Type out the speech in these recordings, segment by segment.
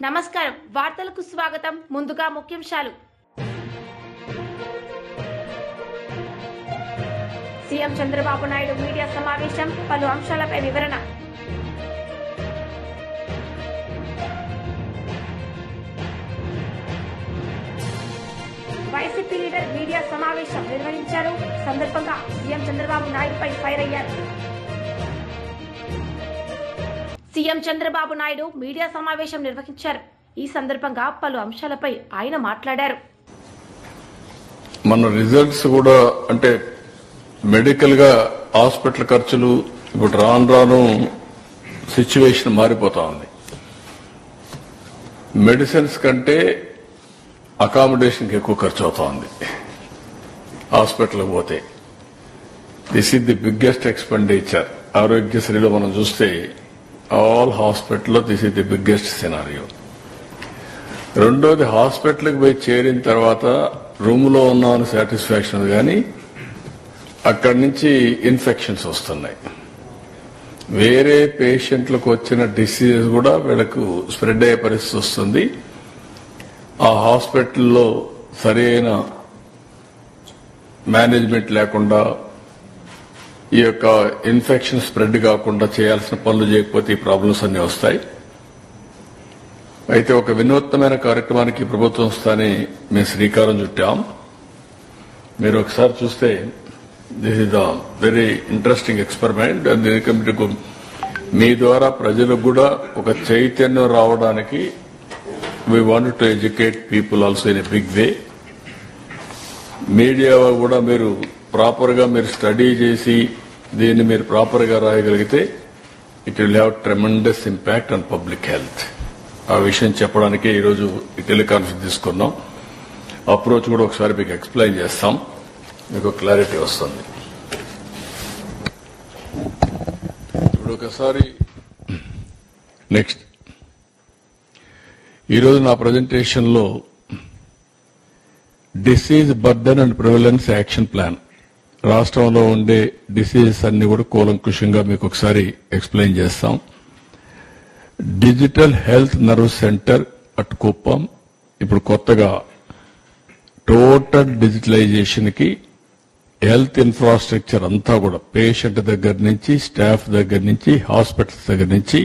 నమస్కారం వార్తలకు స్వాగతం ముందుగా ముఖ్యాంశాలు సీఎం చంద్రబాబు నాయుడు మీడియా సమావేశం పలు అంశాలపై వివరణ వైసీపీ లీడర్ మీడియా సమావేశం నిర్వహించారు సందర్భంగా సీఎం చంద్రబాబు నాయుడుపై ఫైర్ అయ్యారు సీఎం చంద్రబాబు నాయుడు మీడియా సమావేశం నిర్వహించారు ఈ సందర్భంగా పలు అంశాలపై ఆయన మాట్లాడారు మన రిజల్ట్స్ కూడా అంటే మెడికల్ గా హాస్పిటల్ ఖర్చులు ఇప్పుడు రాను సిచ్యువేషన్ మారిపోతా ఉంది మెడిసిన్స్ కంటే అకామిడేషన్ కి ఎక్కువ ఖర్చు అవుతా ఉంది హాస్పిటల్ పోతే this is the biggest expenditure ఆరోగ్యశ్రీలో మనం చూస్తే ఆల్ హాస్పిటల్లో this is the biggest scenario రెండోది హాస్పిటల్కి పోయి చేరిన తర్వాత రూమ్లో ఉన్నామని సాటిస్ఫాక్షన్ కానీ అక్కడి నుంచి ఇన్ఫెక్షన్స్ వస్తున్నాయి వేరే పేషెంట్లకు వచ్చిన డిసీజ్ కూడా వీళ్ళకు స్ప్రెడ్ అయ్యే పరిస్థితి వస్తుంది ఆ హాస్పిటల్లో సరైన మేనేజ్మెంట్ లేకుండా ఈ యొక్క ఇన్ఫెక్షన్ స్ప్రెడ్ కాకుండా చేయాల్సిన పనులు చేయకపోతే ఈ ప్రాబ్లమ్స్ అన్ని వస్తాయి అయితే ఒక వినూత్నమైన కార్యక్రమానికి ప్రభుత్వం స్థాని మేము శ్రీకారం చుట్టాం మీరు ఒకసారి చూస్తే this is the very interesting experiment దీనికి మీ ద్వారా ప్రజలకు కూడా ఒక చైతన్యం రావడానికి we want to educate people also in a big way media కూడా మీరు ప్రాపర్ గా మీరు స్టడీ చేసి దీన్ని మీరు ప్రాపర్ గా రాయగలిగితే it will have tremendous impact on public health ఆ విషయం చెప్పడానికి ఈరోజు ఈ టెలికాన్ఫరెన్స్ తీసుకున్నాం అప్రోచ్ కూడా ఒకసారి మీకు ఎక్స్ప్లెయిన్ చేస్తాం మీకు క్లారిటీ వస్తుంది ఇప్పుడు ఒకసారి నెక్స్ట్ ఈరోజు నా ప్రజెంటేషన్ లో disease burden and prevalence action plan రాష్ట్రంలో ఉండే డిసీజెస్ అన్ని కూడా కూలంకుషంగా మీకు ఒకసారి ఎక్స్ప్లెయిన్ చేస్తాం digital health nerve centre at Kuppam ఇప్పుడు కొత్తగా టోటల్ డిజిటలైజేషన్ కి హెల్త్ ఇన్ఫ్రాస్ట్రక్చర్ అంతా కూడా పేషెంట్ దగ్గర నుంచి స్టాఫ్ దగ్గర నుంచి హాస్పిటల్స్ దగ్గర నుంచి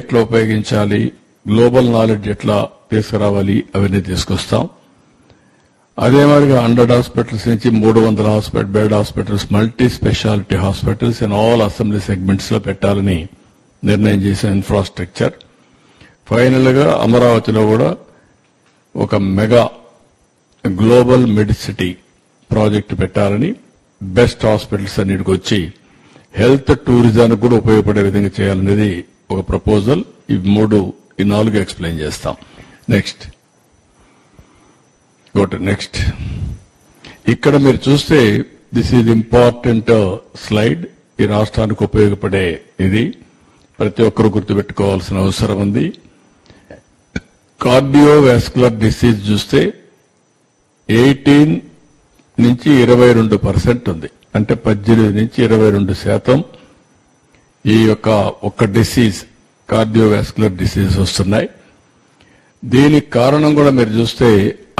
ఎట్లా ఉపయోగించాలి గ్లోబల్ నాలెడ్జ్ ఎట్లా తీసుకురావాలి అవన్నీ తీసుకొస్తాం అదే మాదిరిగా 100 హాస్పిటల్స్ నుంచి 300 bed hospitals multi speciality hospitals in all assembly segments లో పెట్టాలని నిర్ణయం చేసిన ఇన్ఫ్రాస్ట్రక్చర్ ఫైనల్ గా అమరావతిలో కూడా ఒక మెగా గ్లోబల్ మెడిసిటీ ప్రాజెక్టు పెట్టాలని బెస్ట్ హాస్పిటల్స్ అన్నిటికి వచ్చి హెల్త్ టూరిజానికి కూడా ఉపయోగపడే విధంగా చేయాలనేది ఒక ప్రపోజల్ ఈ 4 ఎక్స్ప్లెయిన్ చేస్తాం నెక్స్ట్ నెక్స్ట్ ఇక్కడ మీరు చూస్తే దిస్ ఈజ్ ఇంపార్టెంట్ స్లైడ్ ఈ రాష్ట్రానికి ఉపయోగపడే ఇది ప్రతి ఒక్కరూ గుర్తుపెట్టుకోవాల్సిన అవసరం ఉంది కార్డియోవాస్కులర్ డిసీజ్ చూస్తే 18 నుంచి 22% ఉంది అంటే 18 నుంచి 22% ఈ యొక్క ఒక డిసీజ్ కార్డియోవాస్కులర్ డిసీజ్ వస్తున్నాయి దీనికి కారణం కూడా మీరు చూస్తే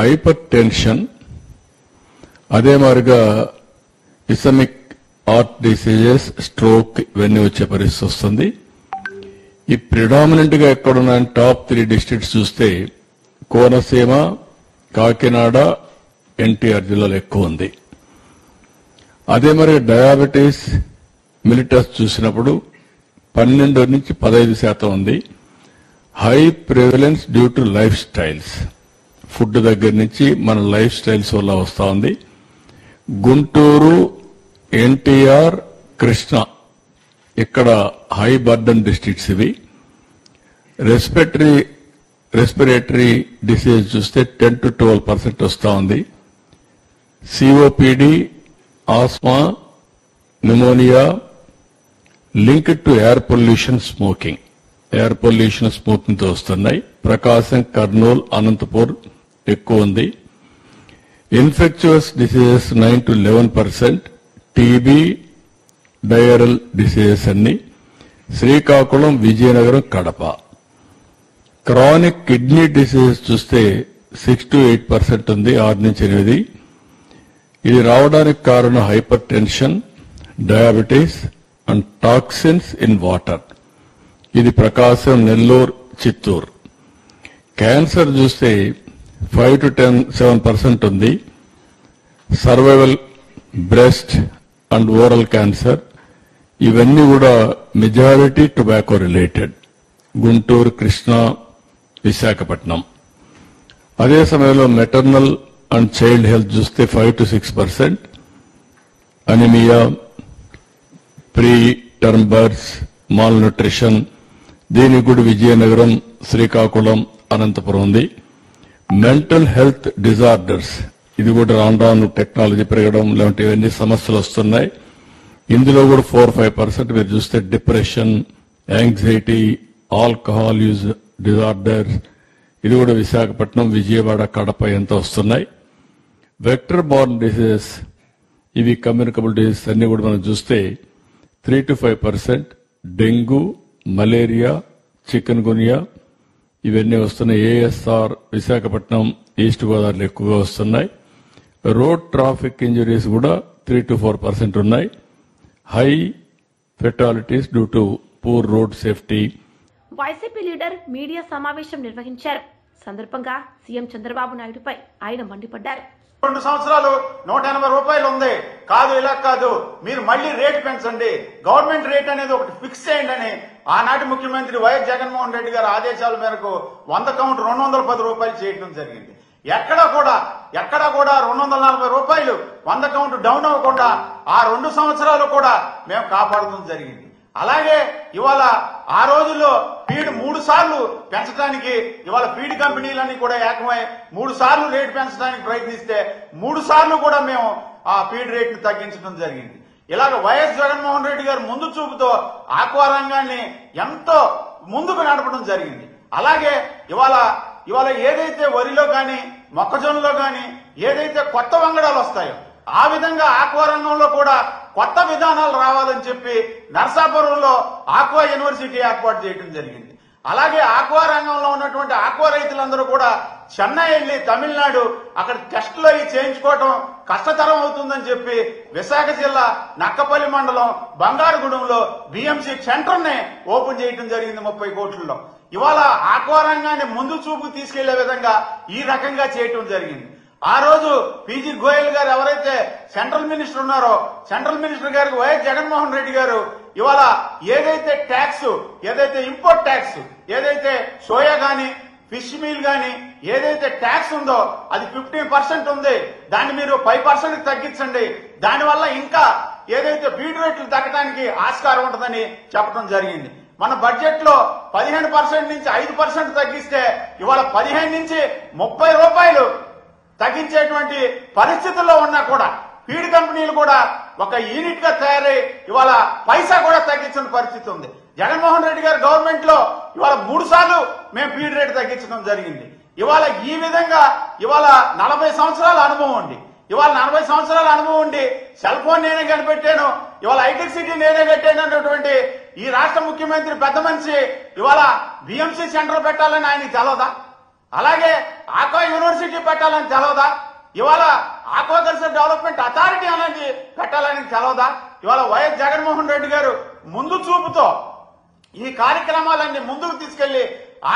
హైపర్ టెన్షన్ అదే మాదిరిగా ఇసమిక్ హార్ట్ డిసీజెస్ స్ట్రోక్ ఇవన్నీ వచ్చే పరిస్థితి వస్తుంది ఈ ప్రిడామినెంట్ గా ఎక్కడున్న టాప్ 3 డిస్ట్రిక్ట్స్ చూస్తే కోనసీమ కాకినాడ ఎన్టీఆర్ జిల్లాలో ఎక్కువ ఉంది అదే మరి డయాబెటీస్ మిలిటస్ చూసినప్పుడు 12 నుంచి 15% ఉంది high prevalence due to life styles food దగ్గర నుంచి మన లైఫ్ స్టైల్స్ వల్ల వస్తా ఉంది గుంటూరు ఎన్టీఆర్ కృష్ణ ఇక్కడ హై బర్డన్ డిస్ట్రిక్ట్స్ ఇవి రెస్పిరేటరీ డిసీజ్ చూస్తే 10 to 12% వస్తా ఉంది COPD asthma pneumonia linked to air pollution smoking తో వస్తున్నాయి ప్రకాశం కర్నూలు అనంతపూర్ ఎక్కువ ఉంది infectious diseases 9 to 11% TB diarrheal diseases అన్ని Srikakulam Vizianagaram Kadapa chronic kidney disease చూస్తే 6 to 8% ఉంది, 6 నుంచి 8. ఇది రావడానికి కారణం hyper tension, diabetes and toxins in water. ఇది ప్రకాశం, నెల్లూరు, చిత్తూరు. క్యాన్సర్ చూస్తే 5 to 7% ఉంది. Survival, breast and oral cancer ఇవన్నీ కూడా majority tobacco related. Guntur, Krishna, Visakhapatnam. అదే సమయంలో మెటర్నల్ అండ్ చైల్డ్ హెల్త్ చూస్తే 5 to 6%. Anaemia, pre term births, mall nutrition దీనికి కూడా విజయనగరం, శ్రీకాకుళం, అనంతపురం ఉంది. మెంటల్ హెల్త్ డిజార్డర్స్ ఇది కూడా రాను రాను టెక్నాలజీ పెరగడం లాంటివన్నీ సమస్యలు వస్తున్నాయి. ఇందులో కూడా 4-5% మీరు చూస్తే depression, anxiety, alcohol use disorders ఇది కూడా విశాఖపట్నం, విజయవాడ, కడప ఎంత వస్తున్నాయి. వెక్టర్ బార్న్ డిసీజెస్ ఇవి కమ్యూనికబుల్ డిసీజెస్ అన్ని కూడా మనం చూస్తే 3 to 5%. డెంగ్యూ, మలేరియా, చికెన్ గునియా ఇవన్నీ వస్తున్నాయి. ఏఎస్ఆర్, విశాఖపట్నం, ఈస్ట్ గోదావరిలో ఎక్కువగా వస్తున్నాయి. రోడ్ ట్రాఫిక్ ఇంజరీస్ కూడా 3 to 4% ఉన్నాయి. High fatalities due to poor road safety. YCP leader media సమావేశం నిర్వహించారు. సందర్భంగా సీఎం చంద్రబాబు నాయుడుపై ఆయన మండిపడ్డారు. 2 సంవత్సరాలు 180 రూపాయలు ఉంది, కాదు ఇలా కాదు, మీరు మళ్లీ రేటు పెంచండి, గవర్నమెంట్ రేట్ అనేది ఒకటి ఫిక్స్ చేయండి అని ఆనాటి ముఖ్యమంత్రి వైఎస్ జగన్మోహన్ రెడ్డి గారి ఆదేశాల మేరకు 100 కౌంట్ 210 రూపాయలు చేయడం జరిగింది. ఎక్కడా కూడా 240 రూపాయలు 100 కౌంట్ డౌన్ అవ్వకుండా ఆ 2 సంవత్సరాలు కూడా మేము కాపాడడం జరిగింది. అలాగే ఇవాళ ఆ రోజుల్లో ఫీడ్ 3 సార్లు పెంచడానికి ఇవాళ ఫీడ్ కంపెనీలన్నీ కూడా ఏకమై 3 సార్లు రేటు పెంచడానికి ప్రయత్నిస్తే 3 సార్లు కూడా మేము ఆ ఫీడ్ రేట్ ని తగ్గించడం జరిగింది. ఇలాగ వైఎస్ జగన్మోహన్ రెడ్డి గారు ముందు చూపుతో ఆక్వా రంగాన్ని ఎంతో ముందుకు నడపడం జరిగింది. అలాగే ఇవాళ ఏదైతే వరిలో గాని మొక్కజొన్నలో గాని ఏదైతే కొత్త వంగడాలు వస్తాయో ఆ విధంగా ఆక్వా రంగంలో కూడా కొత్త విధానాలు రావాలని చెప్పి నర్సాపురంలో ఆక్వా యూనివర్సిటీ ఏర్పాటు చేయడం జరిగింది. అలాగే ఆక్వా రంగంలో ఉన్నటువంటి ఆక్వా రైతులందరూ కూడా చెన్నై వెళ్లి తమిళనాడు అక్కడ టెస్టులు అవి చేయించుకోవడం కష్టతరం అవుతుందని చెప్పి విశాఖ జిల్లా నక్కపల్లి మండలం బంగారుగూడెంలో బిఎంసి సెంటర్ ని ఓపెన్ చేయడం జరిగింది 30 కోట్లలో. ఇవాళ ఆక్వా రంగాన్ని ముందు చూపు తీసుకెళ్లే విధంగా ఈ రకంగా చేయటం జరిగింది. ఆ రోజు పీజీ గోయల్ గారు ఎవరైతే సెంట్రల్ మినిస్టర్ ఉన్నారో సెంట్రల్ మినిస్టర్ గారికి వైఎస్ జగన్మోహన్ రెడ్డి గారు ఇవాళ ఏదైతే ట్యాక్స్, ఏదైతే ఇంపోర్ట్ ట్యాక్స్, ఏదైతే సోయా గాని ఫిష్ మీల్ గాని ఏదైతే ట్యాక్స్ ఉందో అది 15% ఉంది, దాన్ని మీరు 5% తగ్గించండి, దానివల్ల ఇంకా ఏదైతే ఫీడ్ రేట్లు తగ్గడానికి ఆస్కారం ఉంటుందని చెప్పడం జరిగింది. మన బడ్జెట్ లో 15% నుంచి 5% తగ్గిస్తే ఇవాళ 15 నుంచి 30 రూపాయలు తగ్గించేటువంటి పరిస్థితుల్లో ఉన్నా కూడా ఫీడ్ కంపెనీలు కూడా ఒక యూనిట్ గా తయారై ఇవాళ పైసా కూడా తగ్గించిన పరిస్థితి ఉంది. జగన్మోహన్ రెడ్డి గారి గవర్నమెంట్ లో ఇవాళ 3 సార్లు మేము ఫీడ్ రేట్ తగ్గించడం జరిగింది. ఇవాళ ఈ విధంగా ఇవాళ 40 సంవత్సరాల అనుభవం ఉండి సెల్ ఫోన్ నేనే కనిపెట్టాను, ఇవాళ హైటెక్ సిటీ నేనే కట్టాను అన్నటువంటి ఈ రాష్ట్ర ముఖ్యమంత్రి పెద్ద మనిషి ఇవాళ బిఎంసి సెంటర్ పెట్టాలని ఆయనకి తెలవదా? అలాగే ఆక్వా యూనివర్సిటీ పెట్టాలని తెలవదా? ఇవాళ ఆక్వాకల్చర్ డెవలప్మెంట్ అథారిటీ అనేది పెట్టాలని తెలవదా? ఇవాళ వైఎస్ జగన్మోహన్ రెడ్డి గారు ముందు చూపుతో ఈ కార్యక్రమాలన్నీ ముందుకు తీసుకెళ్లి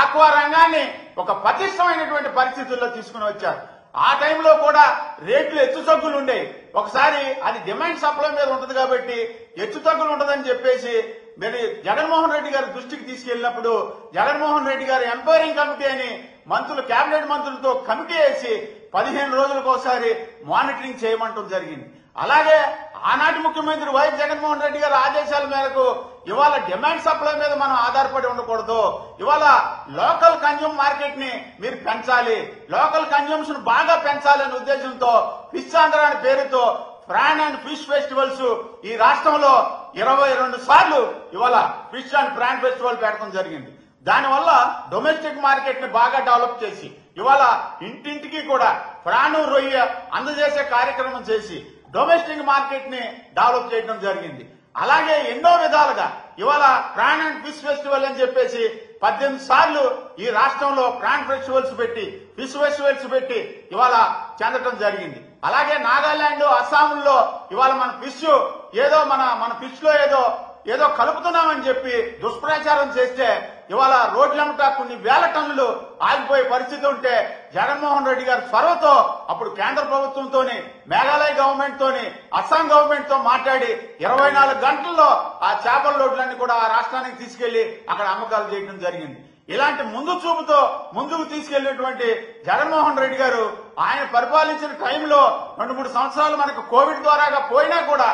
ఆక్వా రంగాన్ని ఒక పటిష్టమైనటువంటి పరిస్థితుల్లో తీసుకుని వచ్చారు. ఆ టైంలో కూడా రేట్లు హెచ్చుతగ్గులు ఉండేవి. ఒకసారి అది డిమాండ్ సప్లై మీద ఉంటది కాబట్టి హెచ్చుతగ్గులు ఉంటదని చెప్పేసి మరి జగన్మోహన్ రెడ్డి గారి దృష్టికి తీసుకెళ్లినప్పుడు జగన్మోహన్ రెడ్డి గారు ఎంపైరింగ్ కమిటీ అని మంత్రులు, కేబినెట్ మంత్రులతో కమిటీ వేసి 15 రోజులకు ఒకసారి మానిటరింగ్ చేయమంటం జరిగింది. అలాగే ఆనాటి ముఖ్యమంత్రి వైఎస్ జగన్మోహన్ రెడ్డి గారి ఆదేశాల మేరకు ఇవాళ డిమాండ్ సప్లై మీద మనం ఆధారపడి ఉండకూడదు, ఇవాళ లోకల్ కన్జ్యూమ్ మార్కెట్ ని మీరు పెంచాలి, లోకల్ కన్జ్యూమ్షన్ బాగా పెంచాలనే ఉద్దేశంతో ఫిష్ ఆంధ్ర అనే పేరుతో ప్రాన్ అండ్ ఫిష్ ఫెస్టివల్స్ ఈ రాష్ట్రంలో 22 సార్లు ఇవాళ ఫిష్ అండ్ ప్రాన్ ఫెస్టివల్ పెట్టడం జరిగింది. దానివల్ల డొమెస్టిక్ మార్కెట్ ని బాగా డెవలప్ చేసి ఇవాళ ఇంటింటికి కూడా ప్రాణు, రొయ్య అందజేసే కార్యక్రమం చేసి డొమెస్టిక్ మార్కెట్ ని డెవలప్ చేయడం జరిగింది. అలాగే ఎన్నో విధాలుగా ఇవాళ ప్రాన్ అండ్ ఫిష్ ఫెస్టివల్ అని చెప్పేసి 18 సార్లు ఈ రాష్ట్రంలో ప్రాన్ ఫెస్టివల్స్ పెట్టి ఫిష్ ఫెస్టివల్స్ పెట్టి ఇవాళ చెందటం జరిగింది. అలాగే నాగాలాండ్, అస్సాంలో ఇవాళ మన ఫిష్ ఏదో మన ఫిష్ లో ఏదో కలుపుతున్నామని చెప్పి దుష్ప్రచారం చేస్తే ఇవాళ రోడ్లమ్మట కొన్ని వేల టన్నులు ఆగిపోయే పరిస్థితి ఉంటే జగన్మోహన్ రెడ్డి గారి చొరవతో అప్పుడు కేంద్ర ప్రభుత్వంతోని, మేఘాలయ గవర్నమెంట్ తోని, అస్సాం గవర్నమెంట్ తో మాట్లాడి 24 గంటల్లో ఆ చేపల లోడ్లన్నీ కూడా ఆ రాష్ట్రానికి తీసుకెళ్లి అక్కడ అమ్మకాలు చేయడం జరిగింది. ఇలాంటి ముందు చూపుతో ముందుకు తీసుకెళ్లినటువంటి జగన్మోహన్ రెడ్డి గారు ఆయన పరిపాలించిన టైంలో 2-3 సంవత్సరాలు మనకు కోవిడ్ ద్వారాగా పోయినా కూడా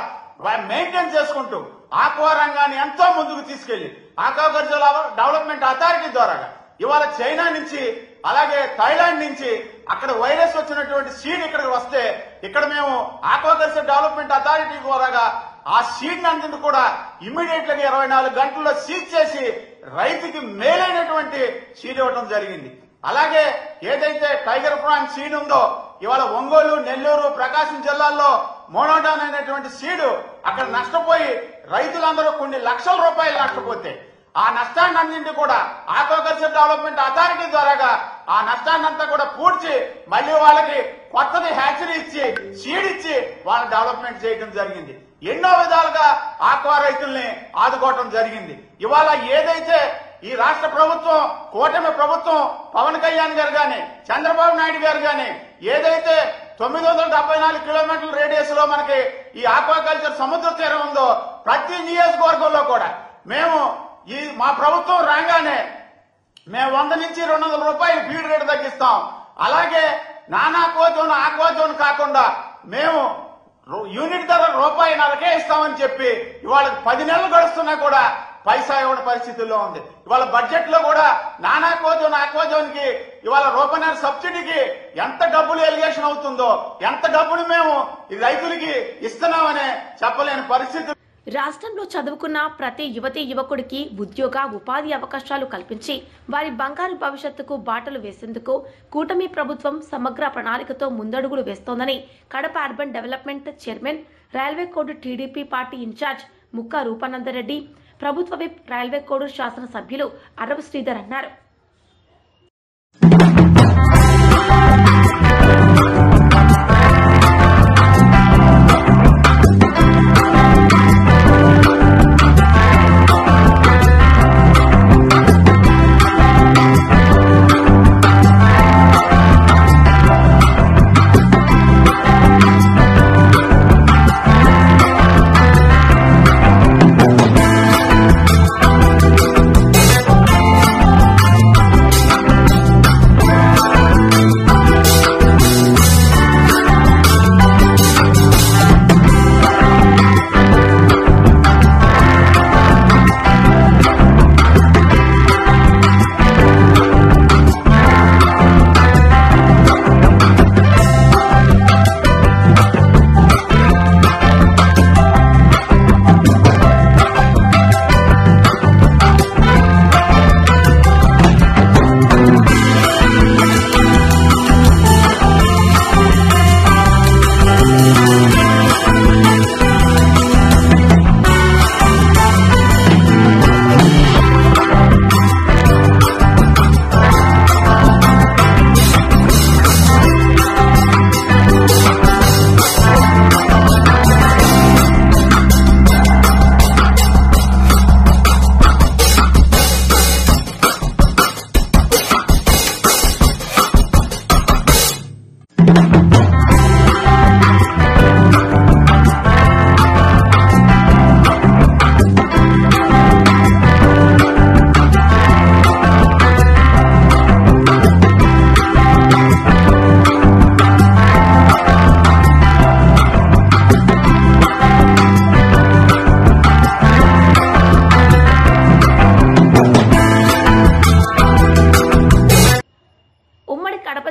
మెయింటైన్ చేసుకుంటూ ఆక్వా రంగాన్ని ఎంతో ముందుకు తీసుకెళ్లి ఆక్వాకల్చర్ డెవలప్మెంట్ అథారిటీ ద్వారా ఇవాళ చైనా నుంచి అలాగే థాయిలాండ్ నుంచి అక్కడ వైరస్ వచ్చినటువంటి సీడ్ ఇక్కడికి వస్తే ఇక్కడ మేము ఆక్వాకల్చర్ డెవలప్మెంట్ అథారిటీ ద్వారా ఆ సీడ్ నందుకు కూడా ఇమ్మీడియట్ గా 24 గంటల్లో సీజ్ చేసి రైతుకి మేలైనటువంటి సీడ్ ఇవ్వడం జరిగింది. అలాగే ఏదైతే టైగర్ ప్రాన్ సీడ్ ఉందో ఇవాళ ఒంగోలు, నెల్లూరు, ప్రకాశం జిల్లాల్లో మోనోడాన్ అనేటువంటి సీడు అక్కడ నష్టపోయి రైతులందరూ కొన్ని లక్షల రూపాయలు నష్టపోతే ఆ నష్టాన్ని అన్నింటి కూడా ఆక్వాకల్చర్ డెవలప్మెంట్ అథారిటీ ద్వారా ఆ నష్టాన్ని అంతా కూడా పూడ్చి మళ్లీ వాళ్ళకి కొత్తది హ్యాచరీ ఇచ్చి సీడ్ ఇచ్చి వాళ్ళ డెవలప్మెంట్ చేయడం జరిగింది. ఎన్నో విధాలుగా ఆక్వా రైతుల్ని ఆదుకోవటం జరిగింది. ఇవాళ ఏదైతే ఈ రాష్ట్ర ప్రభుత్వం, కూటమి ప్రభుత్వం, పవన్ కళ్యాణ్ గారు గాని, చంద్రబాబు నాయుడు గారు గాని ఏదైతే 974 కిలోమీటర్ల రేడియస్ లో మనకి ఈ ఆక్వాకల్చర్ సముద్ర తీరం ఉందో ప్రతి నియోజకవర్గంలో కూడా మేము మా ప్రభుత్వం రాగానే మేము 100 నుంచి 200 రూపాయలు ఫీడ్ రేటు తగ్గిస్తాం. అలాగే non aqua zone, aqua zone కాకుండా మేము యూనిట్ ధర ₹1.50కే ఇస్తామని చెప్పి ఇవాళ 10 నెలలు గడుస్తున్నా కూడా పైసా ఇవ్వని పరిస్థితుల్లో ఉంది. ఇవాళ బడ్జెట్ లో కూడా నాన్ ఆక్వా జోన్ కి ఇవాళ ₹1.50 సబ్సిడీకి ఎంత డబ్బులు ఎలిగేషన్ అవుతుందో, ఎంత డబ్బులు మేము ఈ రైతులకి ఇస్తున్నామనే చెప్పలేని పరిస్థితి. రాష్ట్రంలో చదువుకున్న ప్రతి యువతీ యువకుడికి ఉద్యోగ, ఉపాధి అవకాశాలు కల్పించి వారి బంగారు భవిష్యత్తుకు బాటలు వేసేందుకు కూటమి ప్రభుత్వం సమగ్ర ప్రణాళికతో ముందడుగులు వేస్తోందని Kadapa urban development chairman, railway Kodur TDP party in-charge Mukka Rupananda Reddy, ప్రభుత్వ విప్, రైల్వే కోడ్ శాసనసభ్యులు అరవ శ్రీధర్ అన్నారు.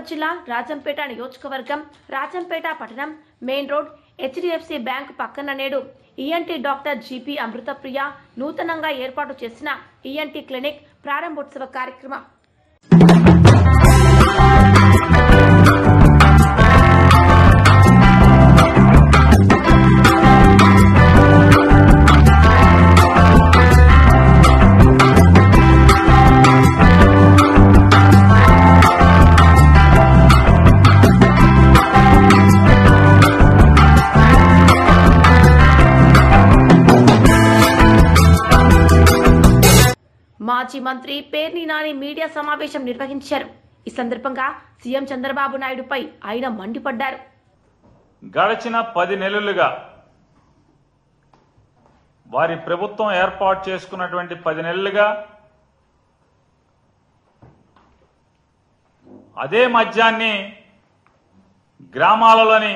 జిల్లా రాజంపేట నియోజకవర్గం రాజంపేట పట్టణం మెయిన్ రోడ్ హెచ్డిఎఫ్సి బ్యాంక్ పక్కన నేడు ఈఎన్టీ డాక్టర్ జీపీ అమృతప్రియ నూతనంగా ఏర్పాటు చేసిన ఈఎన్టీ క్లినిక్ ప్రారంభోత్సవ కార్యక్రమం. మాజీ మంత్రి పేర్ని నాని మీడియా సమావేశం నిర్వహించారు. ఈ సందర్భంగా సీఎం చంద్రబాబు నాయుడుపై ఆయన మండిపడ్డారు. గడిచిన 10 నెలలుగా వారి ప్రభుత్వం ఏర్పాటు చేసుకున్నటువంటి 10 నెలలుగా అదే మద్యాన్ని గ్రామాలలోని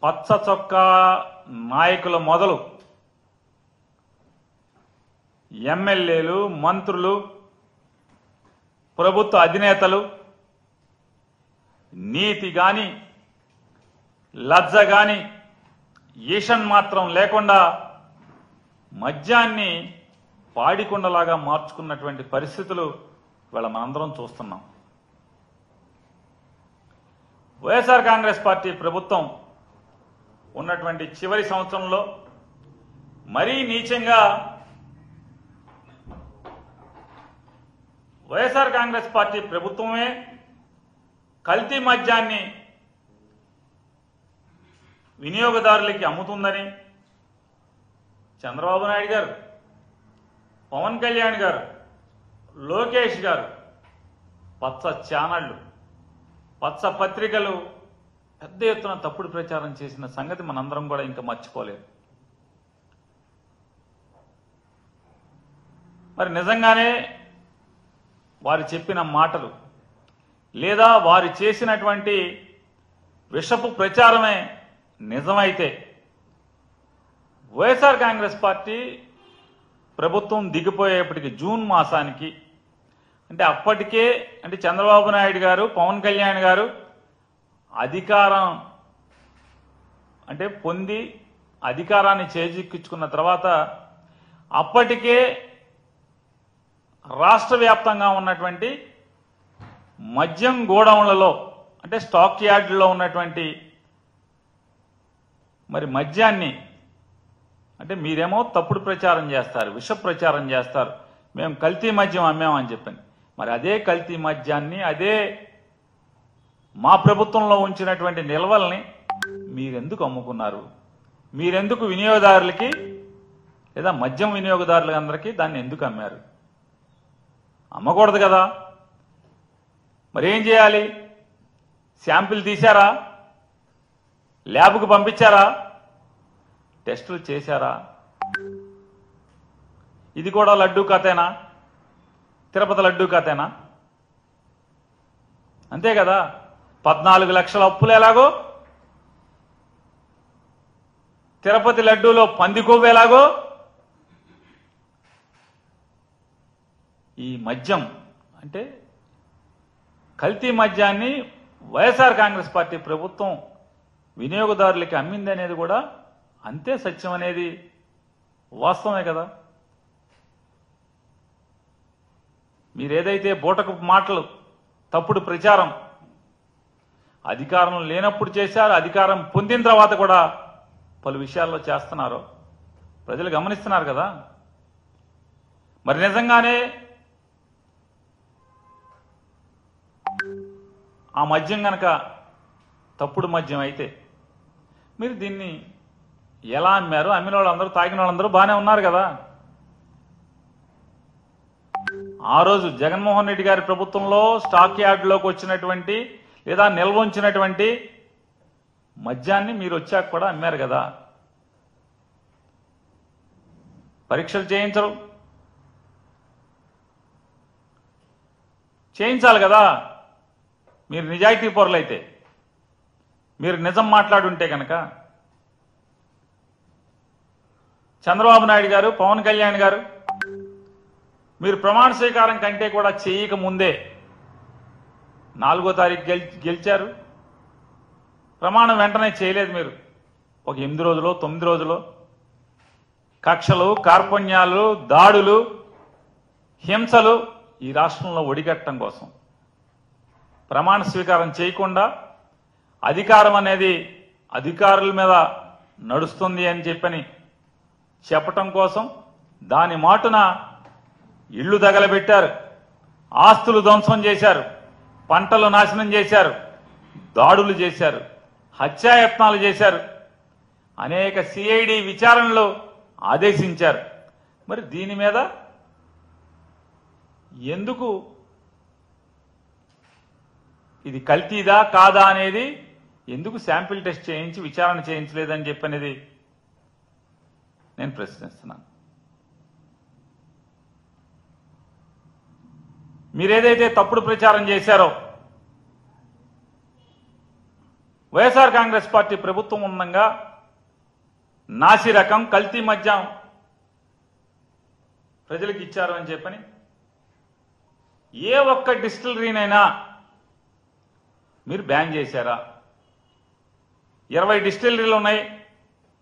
పచ్చ చొక్కా నాయకుల మొదలు ఎమ్మెల్యేలు, మంత్రులు, ప్రభుత్వ అధినేతలు నీతి గాని లజ్జ గాని ఈషన్ మాత్రం లేకుండా మద్యాన్ని పాడికొండలాగా మార్చుకున్నటువంటి పరిస్థితులు ఇవాళ మనందరం చూస్తున్నాం. వైఎస్ఆర్ కాంగ్రెస్ పార్టీ ప్రభుత్వం ఉన్నటువంటి చివరి సంవత్సరంలో మరీ నీచంగా వైఎస్ఆర్ కాంగ్రెస్ పార్టీ ప్రభుత్వమే కల్తీ మద్యాన్ని వినియోగదారులకి అమ్ముతుందని చంద్రబాబు నాయుడు గారు, పవన్ కళ్యాణ్ గారు, లోకేష్ గారు పచ్చ ఛానళ్లు, పచ్చ పత్రికలు పెద్ద ఎత్తున తప్పుడు ప్రచారం చేసిన సంగతి మనందరం కూడా ఇంకా మర్చిపోలేదు. మరి నిజంగానే వారు చెప్పిన మాటలు లేదా వారు చేసినటువంటి విషపు ప్రచారమే నిజమైతే వైఎస్ఆర్ కాంగ్రెస్ పార్టీ ప్రభుత్వం దిగిపోయేప్పటికి జూన్ మాసానికి అంటే అప్పటికే అంటే చంద్రబాబు నాయుడు గారు, పవన్ కళ్యాణ్ గారు అధికారం అంటే పొంది అధికారాన్ని చేజిక్కించుకున్న తర్వాత అప్పటికే రాష్ట్ర వ్యాప్తంగా ఉన్నటువంటి మద్యం గోడౌన్లలో అంటే స్టాక్ యార్డుల్లో ఉన్నటువంటి మరి మద్యాన్ని అంటే మీరేమో తప్పుడు ప్రచారం చేస్తారు, విష ప్రచారం చేస్తారు, మేము కల్తీ మద్యం అమ్మామని చెప్పని. మరి అదే కల్తీ మద్యాన్ని అదే మా ప్రభుత్వంలో ఉంచినటువంటి నిల్వల్ని మీరెందుకు అమ్ముకున్నారు? మీరెందుకు వినియోగదారులకి లేదా మద్యం వినియోగదారులందరికీ దాన్ని ఎందుకు అమ్మారు? అమ్మకూడదు కదా. మరి ఏం చేయాలి? శాంపిల్ తీశారా? ల్యాబ్కు పంపించారా? టెస్టులు చేశారా? ఇది కూడా లడ్డూ కథేనా? తిరుపతి లడ్డూ కథేనా? అంతే కదా. 14 లక్షల అప్పులు ఎలాగో తిరుపతి లడ్డూలో పంది కొవ్వు ఎలాగో ఈ మద్యం అంటే కల్తీ మద్యాన్ని వైఎస్ఆర్ కాంగ్రెస్ పార్టీ ప్రభుత్వం వినియోగదారులకి అమ్మింది అనేది కూడా అంతే సత్యం అనేది వాస్తవమే కదా. మీరేదైతే బూటకు మాటలు, తప్పుడు ప్రచారం అధికారం లేనప్పుడు చేశారు, అధికారం పొందిన తర్వాత కూడా పలు విషయాల్లో చేస్తున్నారు, ప్రజలు గమనిస్తున్నారు కదా. మరి నిజంగానే ఆ మద్యం గనక తప్పుడు మద్యం అయితే మీరు దీన్ని ఎలా అమ్మారు? అమ్మిన వాళ్ళందరూ, తాగిన వాళ్ళందరూ బాగానే ఉన్నారు కదా. ఆ రోజు జగన్మోహన్ రెడ్డి గారి ప్రభుత్వంలో స్టాక్ యార్డులోకి వచ్చినటువంటి లేదా నిల్వ ఉంచినటువంటి మద్యాన్ని మీరు వచ్చాక కూడా అమ్మారు కదా. పరీక్షలు చేయించరు, చేయించాలి కదా. మీరు నిజాయితీ పరులైతే, మీరు నిజం మాట్లాడుంటే కనుక చంద్రబాబు నాయుడు గారు, పవన్ కళ్యాణ్ గారు మీరు ప్రమాణ స్వీకారం కంటే కూడా చేయక ముందే 4వ తారీఖు గెలిచారు. ప్రమాణం వెంటనే చేయలేదు మీరు. ఒక 8 రోజులు 9 రోజులు కక్షలు, కార్పణ్యాలు, దాడులు, హింసలు ఈ రాష్ట్రంలో ఒడిగట్టడం కోసం ప్రమాణ స్వీకారం చేయకుండా అధికారం అనేది అధికారుల మీద నడుస్తుంది అని చెప్పటం కోసం దాని మాటున ఇళ్లు తగలబెట్టారు, ఆస్తులు ధ్వంసం చేశారు, పంటలు నాశనం చేశారు, దాడులు చేశారు, హత్యాయత్నాలు చేశారు, అనేక సిఐడి విచారణలు ఆదేశించారు. మరి దీని మీద ఎందుకు ఇది కల్తీదా కాదా అనేది ఎందుకు శాంపిల్ టెస్ట్ చేయించి విచారణ చేయించలేదని చెప్పనేది నేను ప్రశ్నిస్తున్నాను. మీరేదైతే తప్పుడు ప్రచారం చేశారో, వైఎస్ఆర్ కాంగ్రెస్ పార్టీ ప్రభుత్వం ఉండగా నాసి రకం కల్తీ మద్యం ప్రజలకు ఇచ్చారు అని చెప్పని ఏ ఒక్క డిస్టిలరీనైనా మీరు బ్యాన్ చేశారా? 20 డిస్టిలరీలు ఉన్నాయి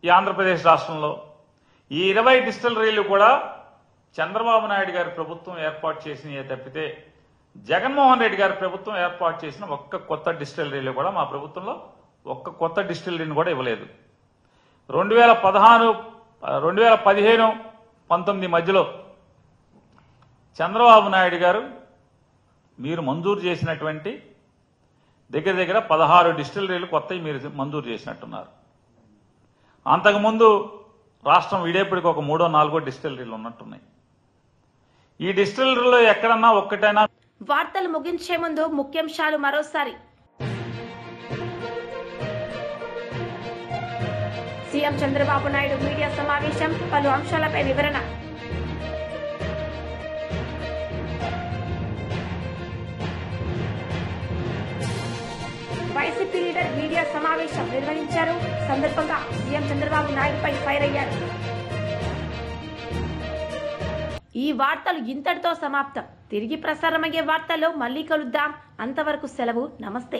ఈ ఆంధ్రప్రదేశ్ రాష్ట్రంలో. ఈ 20 డిస్టిలరీలు కూడా చంద్రబాబు నాయుడు గారి ప్రభుత్వం ఏర్పాటు చేసినవి తప్పితే జగన్మోహన్ రెడ్డి గారి ప్రభుత్వం ఏర్పాటు చేసిన ఒక్క కొత్త డిస్టిలరీలు కూడా మా ప్రభుత్వంలో ఒక్క కొత్త డిస్టిలరీని కూడా ఇవ్వలేదు. 2015-19 మధ్యలో చంద్రబాబు నాయుడు గారు మీరు మంజూరు చేసినటువంటి దగ్గర దగ్గర 16 డిస్టిలరీలు కొత్తవి మీరు మంజూరు చేసినట్టున్నారు. అంతకుముందు రాష్ట్రం విడేపటికి ఒక 3-4 డిస్టిలరీలు ఉన్నట్టున్నాయి. ఈ డిస్టిలరీలో ఎక్కడన్నా ఒక్కటైనా. వార్తలు ముగించే ముందు ముఖ్యాంశాలు మరోసారి. సీఎం చంద్రబాబు నాయుడు మీడియా సమావేశం, పలు అంశాలపై వివరణ. వైసీపీ లీడర్ మీడియా సమావేశం నిర్వహించారు. సందర్భంగా సీఎం చంద్రబాబు నాయుడుపై ఫైర్ అయ్యారు. ఈ వార్తలు ఇంతటితో సమాప్తం. తిరిగి ప్రసారమయ్యే వార్తల్లో మళ్ళీ కలుద్దాం. అంతవరకు సెలవు. నమస్తే.